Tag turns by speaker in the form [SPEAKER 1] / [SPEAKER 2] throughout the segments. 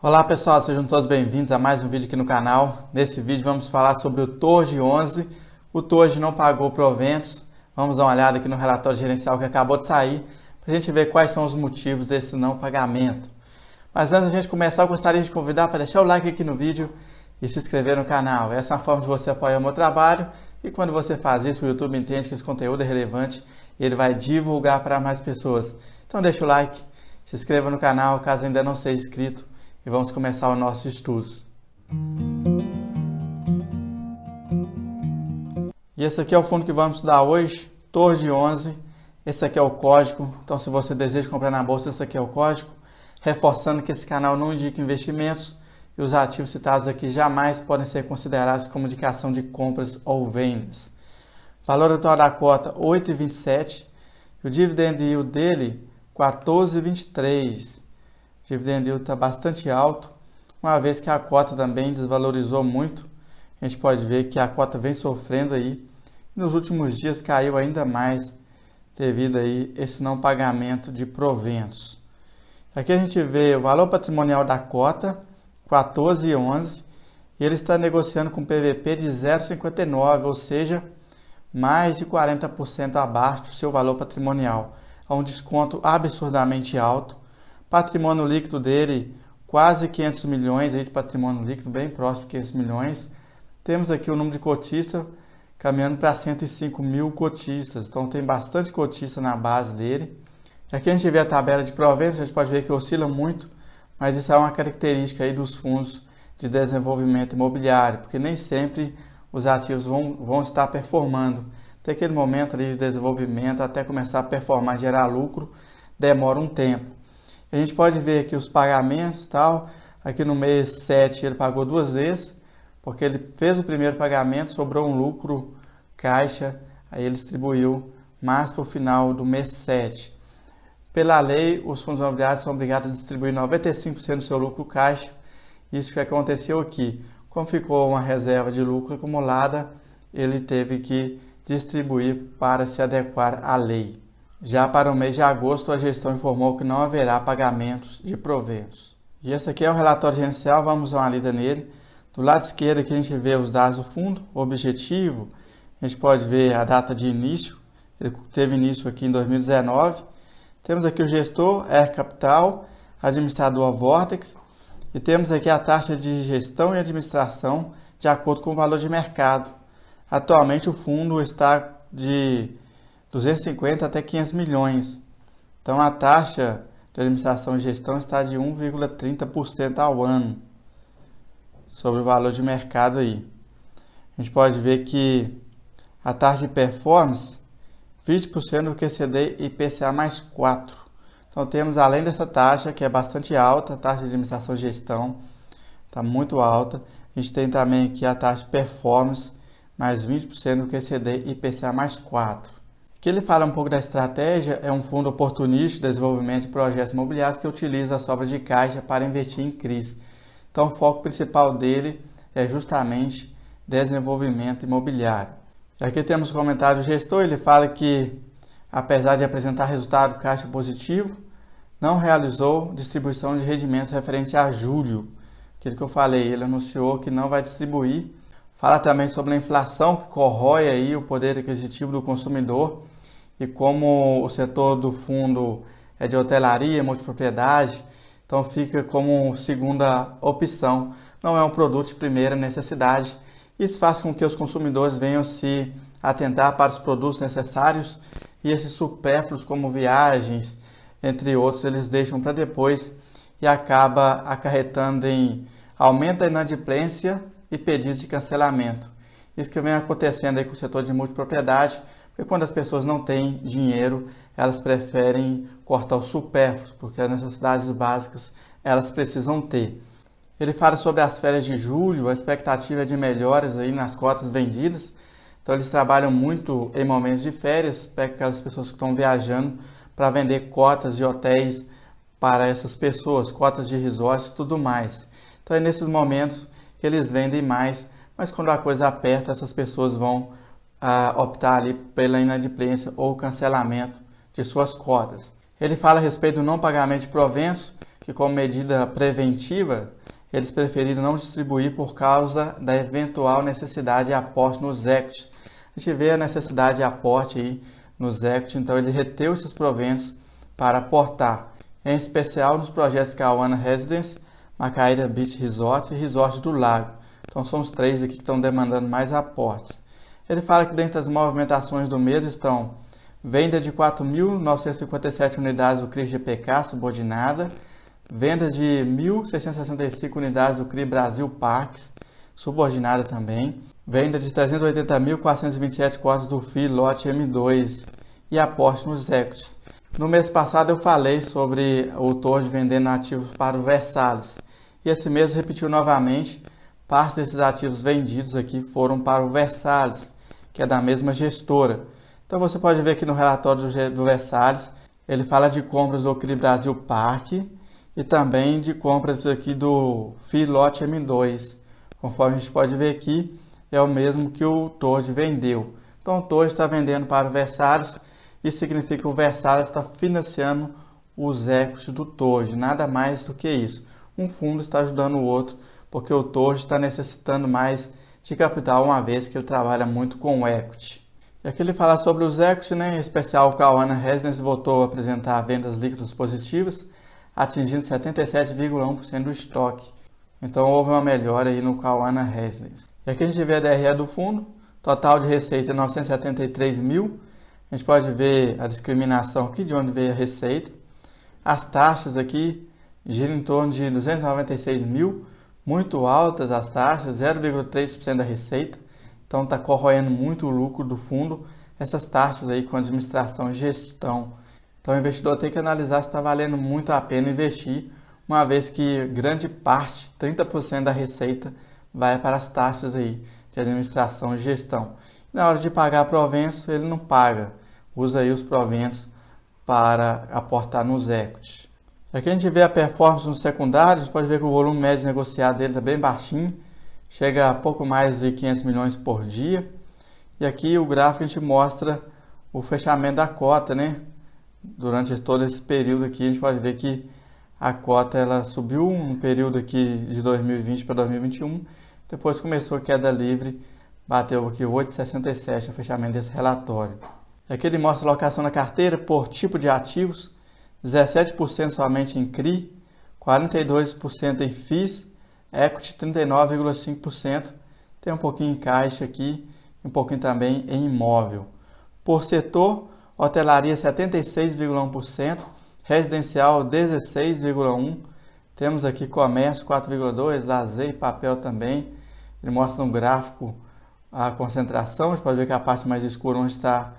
[SPEAKER 1] Olá pessoal, sejam todos bem-vindos a mais um vídeo aqui no canal. Nesse vídeo vamos falar sobre o TORGE 11. O TORGE não pagou proventos. Vamos dar uma olhada aqui no relatório gerencial que acabou de sair, para a gente ver quais são os motivos desse não pagamento. Mas antes de a gente começar, eu gostaria de convidar para deixar o like aqui no vídeo e se inscrever no canal. Essa é uma forma de você apoiar o meu trabalho e quando você faz isso, o YouTube entende que esse conteúdo é relevante e ele vai divulgar para mais pessoas. Então deixa o like, se inscreva no canal caso ainda não seja inscrito. E vamos começar os nossos estudos. E esse aqui é o fundo que vamos estudar hoje, TORGE 11. Esse aqui é o código, então se você deseja comprar na bolsa, esse aqui é o código. Reforçando que esse canal não indica investimentos e os ativos citados aqui jamais podem ser considerados como indicação de compras ou vendas. Valor atual da cota 8,27 e o dividend yield dele 14,23. O dividend yield está bastante alto, uma vez que a cota também desvalorizou muito. A gente pode ver que a cota vem sofrendo aí. Nos últimos dias caiu ainda mais devido aí esse não pagamento de proventos. Aqui a gente vê o valor patrimonial da cota, 14,11, e ele está negociando com PVP de 0,59, ou seja, mais de 40% abaixo do seu valor patrimonial. Há um desconto absurdamente alto. Patrimônio líquido dele, quase 500 milhões aí de patrimônio líquido, bem próximo de 500 milhões. Temos aqui o número de cotistas caminhando para 105 mil cotistas, então tem bastante cotista na base dele. Aqui a gente vê a tabela de proventos, a gente pode ver que oscila muito, mas isso é uma característica aí dos fundos de desenvolvimento imobiliário, porque nem sempre os ativos vão estar performando. Tem aquele momento ali de desenvolvimento até começar a performar, gerar lucro, demora um tempo. A gente pode ver aqui os pagamentos e tal. Aqui no mês 7 ele pagou duas vezes, porque ele fez o primeiro pagamento, sobrou um lucro caixa, aí ele distribuiu mais para o final do mês 7. Pela lei, os fundos imobiliários são obrigados a distribuir 95% do seu lucro caixa. Isso que aconteceu aqui. Como ficou uma reserva de lucro acumulada, ele teve que distribuir para se adequar à lei. Já para o mês de agosto, a gestão informou que não haverá pagamentos de proventos. E esse aqui é o relatório gerencial, vamos dar uma lida nele. Do lado esquerdo aqui a gente vê os dados do fundo, o objetivo, a gente pode ver a data de início, ele teve início aqui em 2019. Temos aqui o gestor, Air Capital, administrador Vortex, e temos aqui a taxa de gestão e administração de acordo com o valor de mercado. Atualmente o fundo está de 250 até 500 milhões. Então a taxa de administração e gestão está de 1,30% ao ano sobre o valor de mercado aí. A gente pode ver que a taxa de performance 20% do QCD e IPCA mais 4. Então temos além dessa taxa que é bastante alta, a taxa de administração e gestão está muito alta. A gente tem também aqui a taxa de performance mais 20% do QCD e IPCA mais 4. Aqui ele fala um pouco da estratégia, é um fundo oportunista de desenvolvimento de projetos imobiliários que utiliza a sobra de caixa para investir em CRIs. Então o foco principal dele é justamente desenvolvimento imobiliário. Aqui temos o comentário do gestor, ele fala que apesar de apresentar resultado caixa positivo, não realizou distribuição de rendimentos referente a julho. Aquilo que eu falei, ele anunciou que não vai distribuir. Fala também sobre a inflação que corrói aí o poder aquisitivo do consumidor e como o setor do fundo é de hotelaria, multipropriedade, então fica como segunda opção. Não é um produto de primeira necessidade. Isso faz com que os consumidores venham se atentar para os produtos necessários e esses supérfluos como viagens, entre outros, eles deixam para depois e acaba acarretando em aumento da inadimplência e pedidos de cancelamento. Isso que vem acontecendo aí com o setor de multipropriedade, porque quando as pessoas não têm dinheiro, elas preferem cortar os supérfluos, porque as necessidades básicas elas precisam ter. Ele fala sobre as férias de julho, a expectativa é de melhoras aí nas cotas vendidas. Então eles trabalham muito em momentos de férias, pegam aquelas pessoas que estão viajando para vender cotas de hotéis para essas pessoas, cotas de resorts e tudo mais. Então é nesses momentos que eles vendem mais, mas quando a coisa aperta, essas pessoas vão optar ali pela inadimplência ou cancelamento de suas cotas. Ele fala a respeito do não pagamento de proventos, que como medida preventiva, eles preferiram não distribuir por causa da eventual necessidade de aporte nos equities. A gente vê a necessidade de aporte aí nos equities, então ele reteu esses proventos para aportar, em especial nos projetos Kawana Residence, Macaíra Beach Resort e Resort do Lago. Então são os três aqui que estão demandando mais aportes. Ele fala que dentre as movimentações do mês estão venda de 4.957 unidades do CRI GPK subordinada, venda de 1.665 unidades do CRI Brasil Parques subordinada também, venda de 380.427 cotas do FII lote M2 e aporte nos equities. No mês passado eu falei sobre o Torge vendendo ativos para o Versalles e esse mês repetiu novamente. Parte desses ativos vendidos aqui foram para o Versalles, que é da mesma gestora. Então você pode ver aqui no relatório do Versalles, ele fala de compras do CRI Brasil Parque e também de compras aqui do FII lote M2. Conforme a gente pode ver aqui, é o mesmo que o Torge vendeu. Então o Torge está vendendo para o Versalles. Isso significa que o Versalles está financiando os equities do Torge, nada mais do que isso. Um fundo está ajudando o outro, porque o Torge está necessitando mais de capital, uma vez que ele trabalha muito com o equity. E aqui ele fala sobre os equity, em especial o Kawana Residence voltou a apresentar vendas líquidas positivas, atingindo 77,1% do estoque. Então houve uma melhora aí no Kawana Residence. E aqui a gente vê a DRE do fundo, total de receita 973 mil. A gente pode ver a discriminação aqui de onde veio a receita. As taxas aqui giram em torno de 296 mil, muito altas as taxas, 0,3% da receita. Então está corroendo muito o lucro do fundo, essas taxas aí com administração e gestão. Então o investidor tem que analisar se está valendo muito a pena investir, uma vez que grande parte, 30% da receita, vai para as taxas aí de administração e gestão. Na hora de pagar proventos, ele não paga. Usa aí os proventos para aportar nos equities. Aqui a gente vê a performance no secundário, a gente pode ver que o volume médio negociado dele está bem baixinho, chega a pouco mais de 500 milhões por dia. E aqui o gráfico a gente mostra o fechamento da cota, Durante todo esse período aqui a gente pode ver que a cota ela subiu no período aqui de 2020 para 2021, depois começou a queda livre, bateu aqui 8,67 no fechamento desse relatório. Aqui ele mostra a alocação na carteira por tipo de ativos, 17% somente em CRI, 42% em FIIs, Equity 39,5%, tem um pouquinho em caixa aqui, um pouquinho também em imóvel. Por setor, hotelaria 76,1%, residencial 16,1%, temos aqui comércio 4,2%, lazer e papel também. Ele mostra no gráfico a concentração, a gente pode ver que a parte mais escura onde está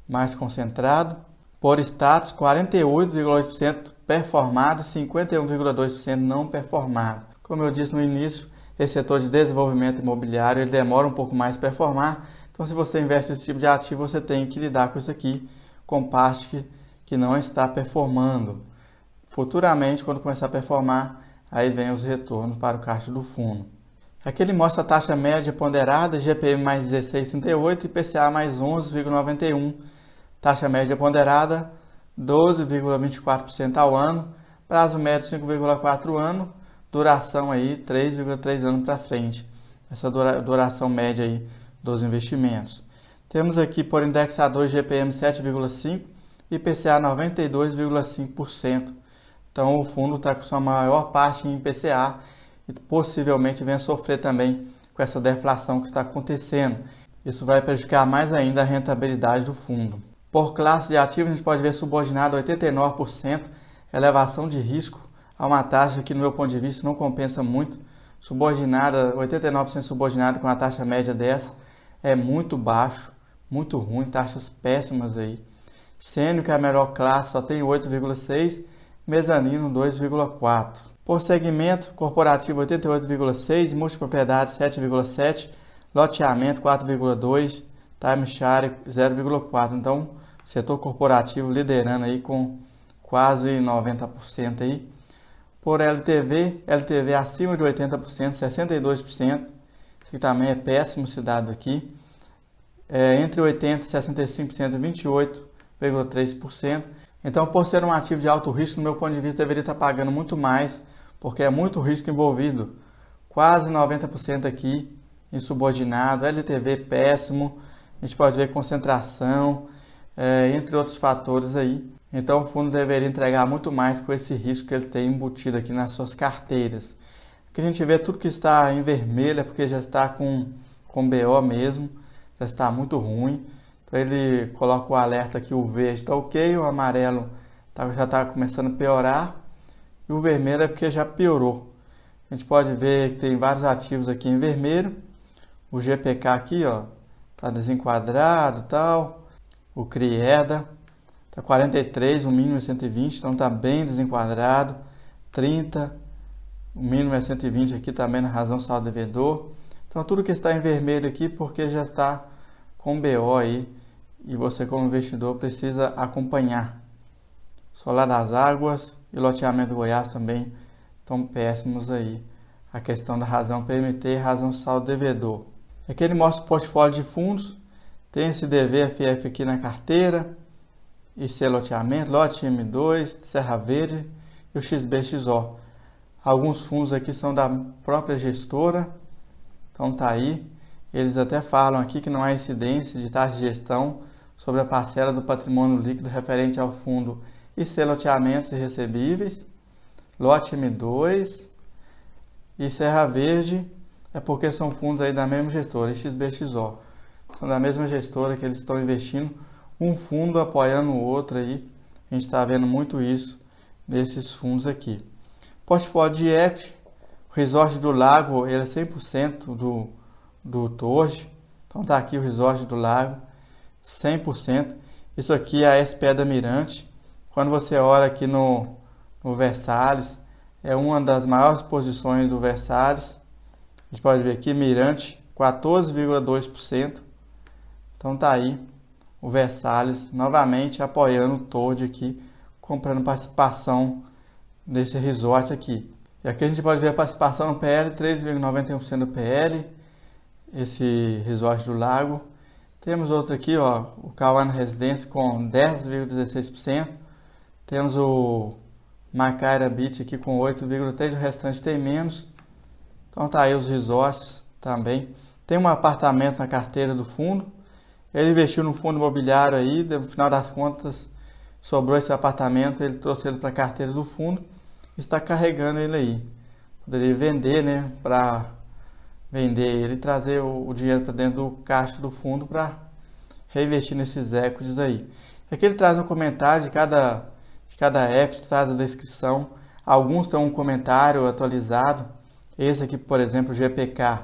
[SPEAKER 1] mais concentrado. Por status, 48,8% performado e 51,2% não performado. Como eu disse no início, esse setor de desenvolvimento imobiliário ele demora um pouco mais para performar. Então, se você investe nesse tipo de ativo, você tem que lidar com isso aqui, com parte que não está performando. Futuramente, quando começar a performar, aí vem os retornos para o caixa do fundo. Aqui ele mostra a taxa média ponderada, GPM mais 16,38 e IPCA mais 11,91. Taxa média ponderada 12,24% ao ano, prazo médio 5,4 anos, duração aí 3,3 anos para frente. Essa duração média aí dos investimentos. Temos aqui por indexador GPM 7,5 e IPCA 92,5%. Então o fundo está com sua maior parte em IPCA e possivelmente venha sofrer também com essa deflação que está acontecendo. Isso vai prejudicar mais ainda a rentabilidade do fundo. Por classe de ativos, a gente pode ver subordinado 89%, elevação de risco a uma taxa que, no meu ponto de vista, não compensa muito. Subordinada, 89% subordinado com a taxa média dessa, é muito baixo, muito ruim, taxas péssimas aí. Sênior, que é a melhor classe, só tem 8,6%, mezanino 2,4%. Por segmento, corporativo 88,6%, multipropriedade 7,7%, loteamento 4,2%, timeshare 0,4%. Então, setor corporativo liderando aí com quase 90% aí. Por LTV acima de 80%, 62%. Isso aqui também é péssimo esse dado aqui. Entre 80% e 65%, 28,3%. Então, por ser um ativo de alto risco, no meu ponto de vista, deveria estar pagando muito mais, porque é muito risco envolvido. Quase 90% aqui em subordinado, LTV péssimo, a gente pode ver concentração, entre outros fatores aí. Então, o fundo deveria entregar muito mais com esse risco que ele tem embutido aqui nas suas carteiras. Aqui a gente vê tudo que está em vermelho, é porque já está com BO mesmo, já está muito ruim. Então ele coloca o alerta aqui, o verde está ok, o amarelo já está começando a piorar e o vermelho é porque já piorou. A gente pode ver que tem vários ativos aqui em vermelho. O GPK aqui, ó, está desenquadrado e tal. O CRIEDA está 43, o mínimo é 120, então está bem desenquadrado. 30, o mínimo é 120 aqui também na razão saldo devedor. Então tudo que está em vermelho aqui porque já está com BO aí e você como investidor precisa acompanhar. Solar das Águas e loteamento Goiás também estão péssimos aí. A questão da razão PMT e razão saldo devedor. Aqui ele mostra o portfólio de fundos. Tem esse DVFF aqui na carteira. IC loteamento, lote M2, Serra Verde e o XBXO. Alguns fundos aqui são da própria gestora. Então tá aí. Eles até falam aqui que não há incidência de taxa de gestão sobre a parcela do patrimônio líquido referente ao fundo IC Loteamentos e Recebíveis, Lote M2 e Serra Verde, é porque são fundos aí da mesma gestora, XBXO. São da mesma gestora que eles estão investindo, um fundo apoiando o outro aí. A gente está vendo muito isso nesses fundos aqui. Portfólio de equity, o Resort do Lago, ele é 100% do Torge. Então tá aqui o Resort do Lago, 100%. Isso aqui é a SPE da Mirante. Quando você olha aqui no Versalhes, é uma das maiores posições do Versalhes. A gente pode ver aqui Mirante, 14,2%. Então tá aí o Versalhes novamente apoiando o Torge aqui, comprando participação desse resort aqui. E aqui a gente pode ver a participação no PL, 3,91% do PL, esse resort do Lago. Temos outro aqui, ó, o Cauã Residência com 10,16%. Temos o Macaira Beach aqui com 8,3%, o restante tem menos. Então tá aí os resorts também. Tem um apartamento na carteira do fundo. Ele investiu no fundo imobiliário aí, no final das contas sobrou esse apartamento, ele trouxe ele para a carteira do fundo e está carregando ele aí. Poderia vender, né, para vender ele e trazer o dinheiro para dentro do caixa do fundo para reinvestir nesses equities aí. Aqui ele traz um comentário de cada equity, traz a descrição. Alguns têm um comentário atualizado. Esse aqui, por exemplo, o GPK.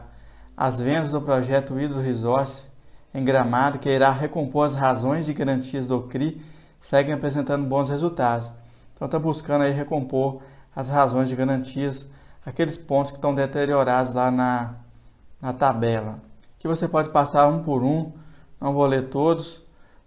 [SPEAKER 1] As vendas do projeto Hidro Resource em Gramado, que irá recompor as razões de garantias do CRI, seguem apresentando bons resultados. Então está buscando aí recompor as razões de garantias, aqueles pontos que estão deteriorados lá na tabela. Aqui você pode passar um por um, não vou ler todos,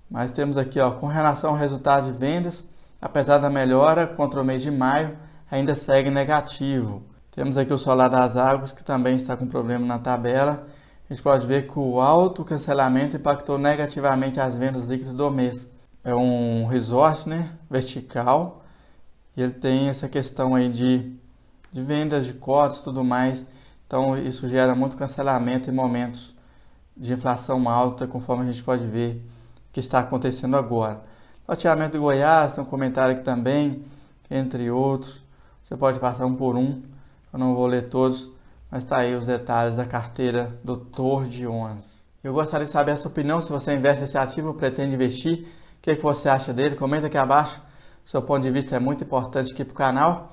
[SPEAKER 1] mas temos aqui, ó, com relação ao resultado de vendas, apesar da melhora contra o mês de maio, ainda segue negativo. Temos aqui o Solar das Águas, que também está com problema na tabela. A gente pode ver que o alto cancelamento impactou negativamente as vendas líquidas do mês. É um resort, né, vertical, e ele tem essa questão aí de vendas de cotas e tudo mais. Então isso gera muito cancelamento em momentos de inflação alta, conforme a gente pode ver que está acontecendo agora. Loteamento de Goiás, tem um comentário aqui também, entre outros. Você pode passar um por um, eu não vou ler todos, mas está aí os detalhes da carteira do Torge 11. Eu gostaria de saber a sua opinião, se você investe nesse ativo ou pretende investir, o que você acha dele? Comenta aqui abaixo, seu ponto de vista é muito importante aqui para o canal.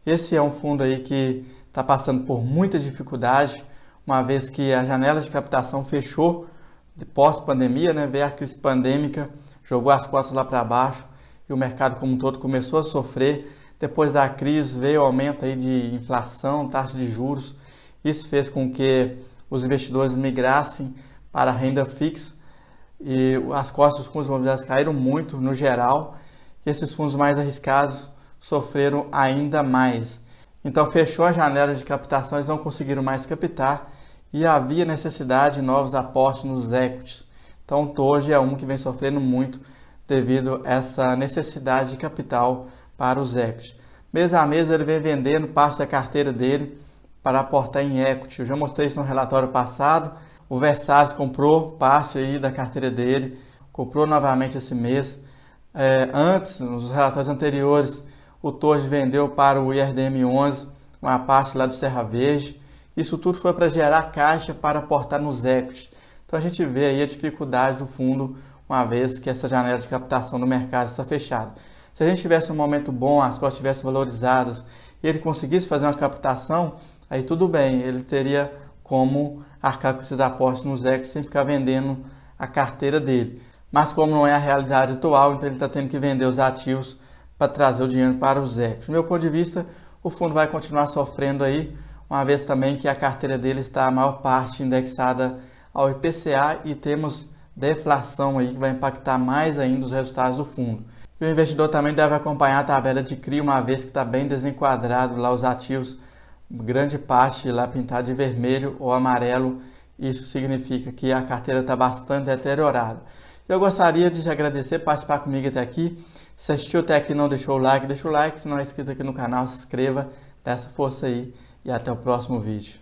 [SPEAKER 1] Esse é um fundo aí que está passando por muita dificuldade, uma vez que a janela de captação fechou pós-pandemia, né? Veio a crise pandêmica, jogou as costas lá para baixo e o mercado como um todo começou a sofrer. Depois da crise veio o aumento aí de inflação, taxa de juros. Isso fez com que os investidores migrassem para a renda fixa e as cotas dos fundos imobiliários caíram muito no geral. E esses fundos mais arriscados sofreram ainda mais. Então fechou a janela de captação, eles não conseguiram mais captar e havia necessidade de novos aportes nos equities. Então o Torge é um que vem sofrendo muito devido a essa necessidade de capital para os equity. Mês a mês ele vem vendendo parte da carteira dele para aportar em equity. Eu já mostrei isso no relatório passado. O Versalhes comprou parte aí da carteira dele, comprou novamente esse mês. Antes, nos relatórios anteriores, o Torge vendeu para o IRDM11 uma parte lá do Serra Verde. Isso tudo foi para gerar caixa para aportar nos equity. Então a gente vê aí a dificuldade do fundo, uma vez que essa janela de captação do mercado está fechada. Se a gente tivesse um momento bom, as cotas estivessem valorizadas e ele conseguisse fazer uma captação, aí tudo bem, ele teria como arcar com esses aportes nos equity sem ficar vendendo a carteira dele. Mas como não é a realidade atual, então ele está tendo que vender os ativos para trazer o dinheiro para os equity. Do meu ponto de vista, o fundo vai continuar sofrendo aí, uma vez também que a carteira dele está a maior parte indexada ao IPCA e temos deflação aí que vai impactar mais ainda os resultados do fundo. E o investidor também deve acompanhar a tabela de CRI, uma vez que está bem desenquadrado lá os ativos, grande parte lá pintada de vermelho ou amarelo. Isso significa que a carteira está bastante deteriorada. Eu gostaria de te agradecer por participar comigo até aqui. Se assistiu até aqui e não deixou o like, deixa o like. Se não é inscrito aqui no canal, se inscreva, dá essa força aí e até o próximo vídeo.